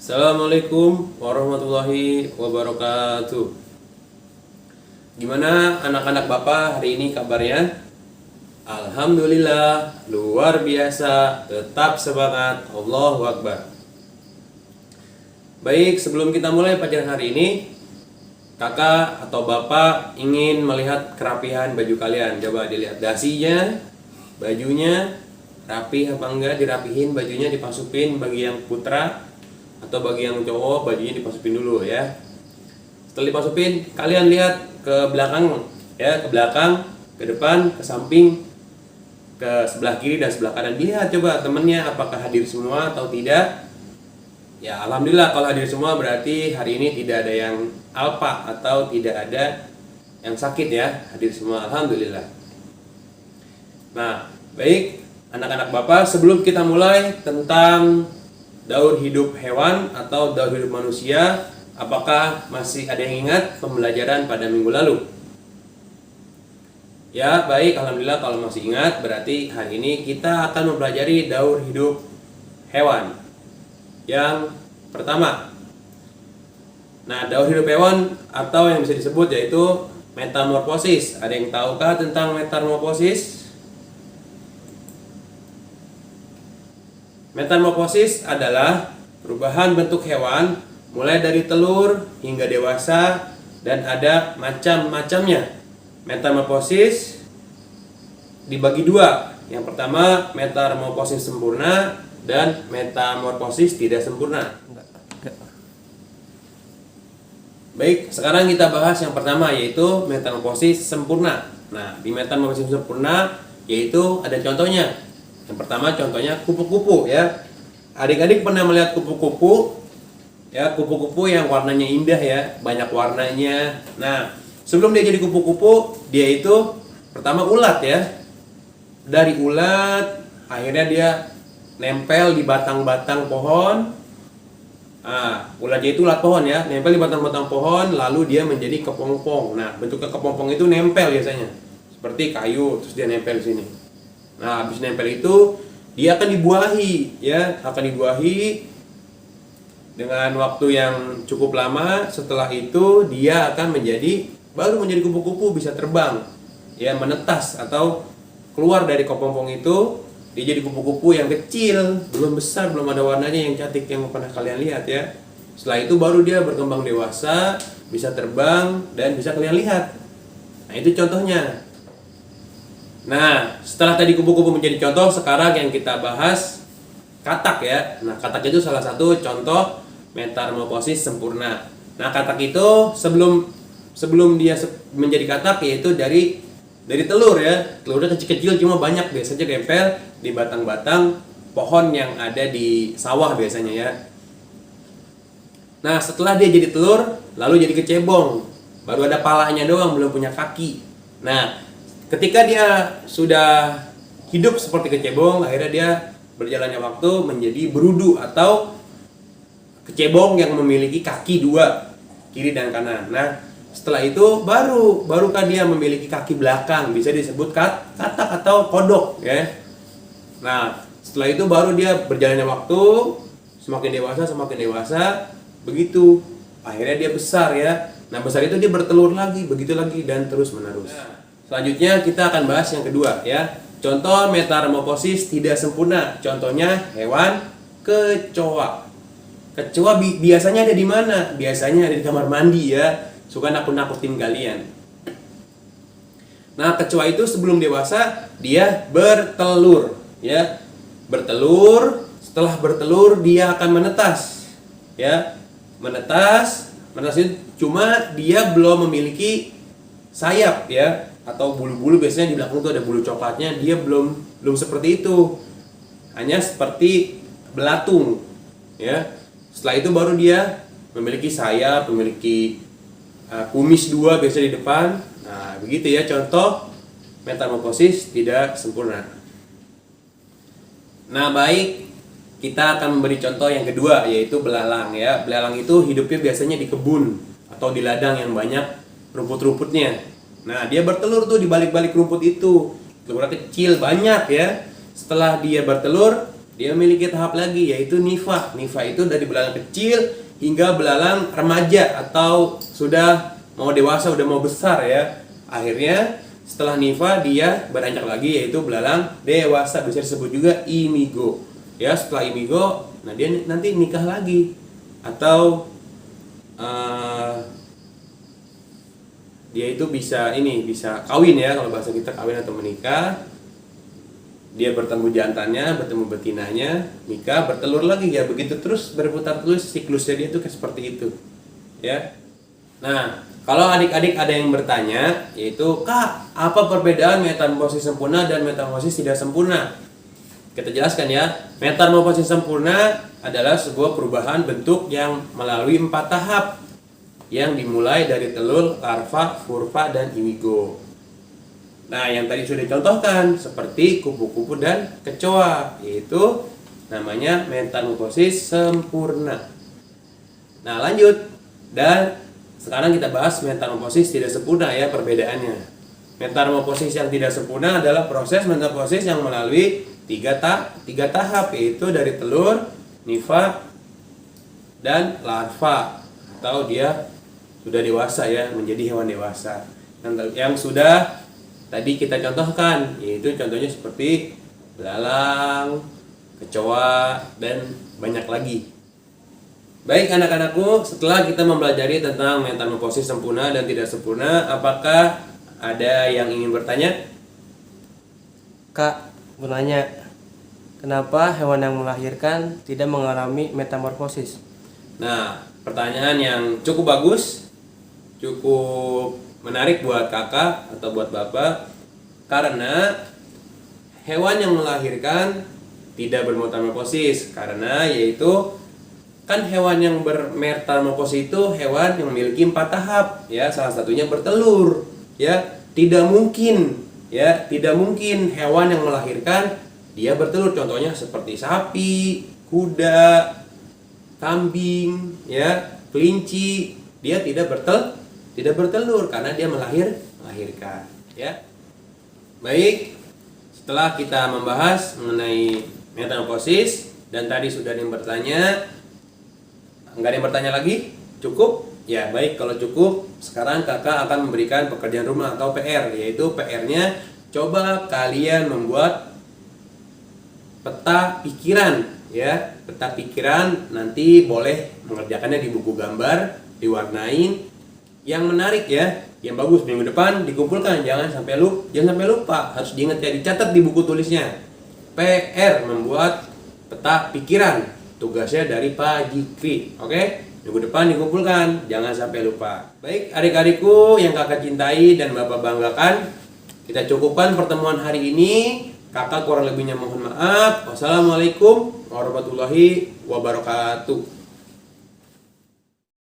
Assalamualaikum warahmatullahi wabarakatuh. Gimana anak-anak Bapak hari ini kabarnya? Alhamdulillah, luar biasa, tetap semangat, Allahu Akbar. Baik, sebelum kita mulai pelajaran hari ini, kakak atau bapak ingin melihat kerapihan baju kalian. Coba dilihat dasinya, bajunya, rapi apa enggak, dirapihin bajunya, dipasukin bagi yang putra atau bagi yang cowok bajunya dipasukin dulu ya. Setelah dipasukin, kalian lihat ke belakang ya, ke belakang, ke depan, ke samping, ke sebelah kiri dan sebelah kanan. Lihat coba temennya apakah hadir semua atau tidak. Ya alhamdulillah kalau hadir semua berarti hari ini tidak ada yang alpa atau tidak ada yang sakit ya, hadir semua alhamdulillah. Nah, baik anak-anak Bapak, sebelum kita mulai tentang daur hidup hewan atau daur hidup manusia, apakah masih ada yang ingat pembelajaran pada minggu lalu? Ya, baik, alhamdulillah kalau masih ingat berarti hari ini kita akan mempelajari daur hidup hewan. Yang pertama, nah daur hidup hewan atau yang bisa disebut yaitu metamorfosis. Ada yang tahukah tentang metamorfosis? Metamorfosis adalah perubahan bentuk hewan mulai dari telur hingga dewasa dan ada macam-macamnya. Metamorfosis dibagi dua. Yang pertama metamorfosis sempurna dan metamorfosis tidak sempurna. Baik, sekarang kita bahas yang pertama yaitu metamorfosis sempurna. Nah, di metamorfosis sempurna yaitu ada contohnya. Yang pertama contohnya kupu-kupu ya. Adik-adik pernah melihat kupu-kupu? Ya, kupu-kupu yang warnanya indah ya, banyak warnanya. Nah, sebelum dia jadi kupu-kupu, dia itu pertama ulat ya. Dari ulat akhirnya dia nempel di batang-batang pohon. Ulatnya itu ulat pohon ya, nempel di batang-batang pohon lalu dia menjadi kepompong. Nah, bentuknya kepompong itu nempel biasanya. Seperti kayu terus dia nempel di sini. Nah, habis nempel itu dia akan dibuahi ya, akan dibuahi dengan waktu yang cukup lama. Setelah itu dia akan baru menjadi kupu-kupu, bisa terbang ya, menetas atau keluar dari kepompong itu. Dia jadi kupu-kupu yang kecil, belum besar, belum ada warnanya yang cantik yang pernah kalian lihat ya. Setelah itu baru dia berkembang dewasa, bisa terbang dan bisa kalian lihat. Nah, itu contohnya. Nah, setelah tadi kupu-kupu menjadi contoh, sekarang yang kita bahas katak ya. Nah, katak itu salah satu contoh metamorfosis sempurna. Nah, katak itu sebelum dia menjadi katak yaitu dari telur ya. Telurnya kecil-kecil cuma banyak, biasanya nempel di batang-batang pohon yang ada di sawah biasanya ya. Nah, setelah dia jadi telur, lalu jadi kecebong. Baru ada palanya doang, belum punya kaki. Nah, ketika dia sudah hidup seperti kecebong, akhirnya dia berjalannya waktu menjadi berudu atau kecebong yang memiliki kaki dua, kiri dan kanan. Nah, setelah itu barukah dia memiliki kaki belakang, bisa disebut katak atau kodok ya. Nah, setelah itu baru dia berjalannya waktu semakin dewasa begitu akhirnya dia besar ya. Nah, besar itu dia bertelur lagi, begitu lagi dan terus menerus. Nah, selanjutnya kita akan bahas yang kedua ya. Contoh metamorfosis tidak sempurna. Contohnya hewan kecoa. Kecoa biasanya ada di mana? Biasanya ada di kamar mandi ya. Suka nakut-nakutin kalian. Nah, kecoa itu sebelum dewasa dia bertelur ya. Bertelur, setelah bertelur dia akan menetas. Ya. Menetas itu cuma dia belum memiliki sayap ya, atau bulu-bulu. Biasanya di belakang itu ada bulu coklatnya, dia belum seperti itu. Hanya seperti belatung ya. Setelah itu baru dia memiliki sayap, memiliki kumis dua biasa di depan. Nah, begitu ya contoh metamorfosis tidak sempurna. Nah, baik, kita akan memberi contoh yang kedua yaitu belalang ya. Belalang itu hidupnya biasanya di kebun atau di ladang yang banyak rumput-rumputnya. Nah, dia bertelur tuh di balik-balik rumput itu. Telurnya kecil banyak ya. Setelah dia bertelur, dia memiliki tahap lagi yaitu nifah. Nifah itu dari belalang kecil hingga belalang remaja atau sudah mau dewasa, udah mau besar ya. Akhirnya setelah nifah dia beranjak lagi yaitu belalang dewasa, bisa disebut juga imigo. Ya, setelah imigo, nah dia nanti nikah lagi atau dia itu bisa kawin ya, kalau bahasa kita kawin atau menikah. Dia bertemu jantannya, bertemu betinanya, nikah, bertelur lagi ya, begitu terus berputar terus siklusnya dia tuh kayak seperti itu ya. Nah, kalau adik-adik ada yang bertanya, yaitu Kak, apa perbedaan metamorfosis sempurna dan metamorfosis tidak sempurna? Kita jelaskan ya. Metamorfosis sempurna adalah sebuah perubahan bentuk yang melalui 4 tahap yang dimulai dari telur, larva, purva, dan imigo. Nah, yang tadi sudah dicontohkan seperti kupu-kupu dan kecoa, yaitu namanya metamorfosis sempurna. Nah, lanjut. Dan sekarang kita bahas metamorfosis tidak sempurna ya, perbedaannya. Metamorfosis yang tidak sempurna adalah proses metamorfosis yang melalui tiga tahap, yaitu dari telur, nifah, dan larva, atau dia sudah dewasa ya, menjadi hewan dewasa. Yang sudah tadi kita contohkan, yaitu contohnya seperti belalang, kecoa, dan banyak lagi. Baik anak-anakku, setelah kita mempelajari tentang metamorfosis sempurna dan tidak sempurna, apakah ada yang ingin bertanya? Kak, bertanya, kenapa hewan yang melahirkan tidak mengalami metamorfosis? Nah, pertanyaan yang cukup bagus, cukup menarik buat kakak atau buat bapak, karena hewan yang melahirkan tidak bermetamorfosis, karena yaitu kan hewan yang bermetamorfosis itu hewan yang memiliki 4 tahap ya, salah satunya bertelur ya. Tidak mungkin hewan yang melahirkan dia bertelur, contohnya seperti sapi, kuda, kambing ya, kelinci, dia tidak bertelur karena dia melahirkan ya. Baik, setelah kita membahas mengenai metamorfosis dan tadi sudah ada yang bertanya, enggak ada yang bertanya lagi? Cukup? Ya, baik, kalau cukup, sekarang kakak akan memberikan pekerjaan rumah atau PR, yaitu PR-nya coba kalian membuat peta pikiran ya. Peta pikiran nanti boleh mengerjakannya di buku gambar, diwarnain yang menarik ya, yang bagus. Minggu depan dikumpulkan, jangan sampai lupa, harus diingat ya, dicatat di buku tulisnya. PR membuat peta pikiran, tugasnya dari Pak Jikri. Oke? Minggu depan dikumpulkan, jangan sampai lupa. Baik adik-adikku yang kakak cintai dan bapak banggakan, kita cukupkan pertemuan hari ini. Kakak kurang lebihnya mohon maaf. Wassalamualaikum warahmatullahi wabarakatuh.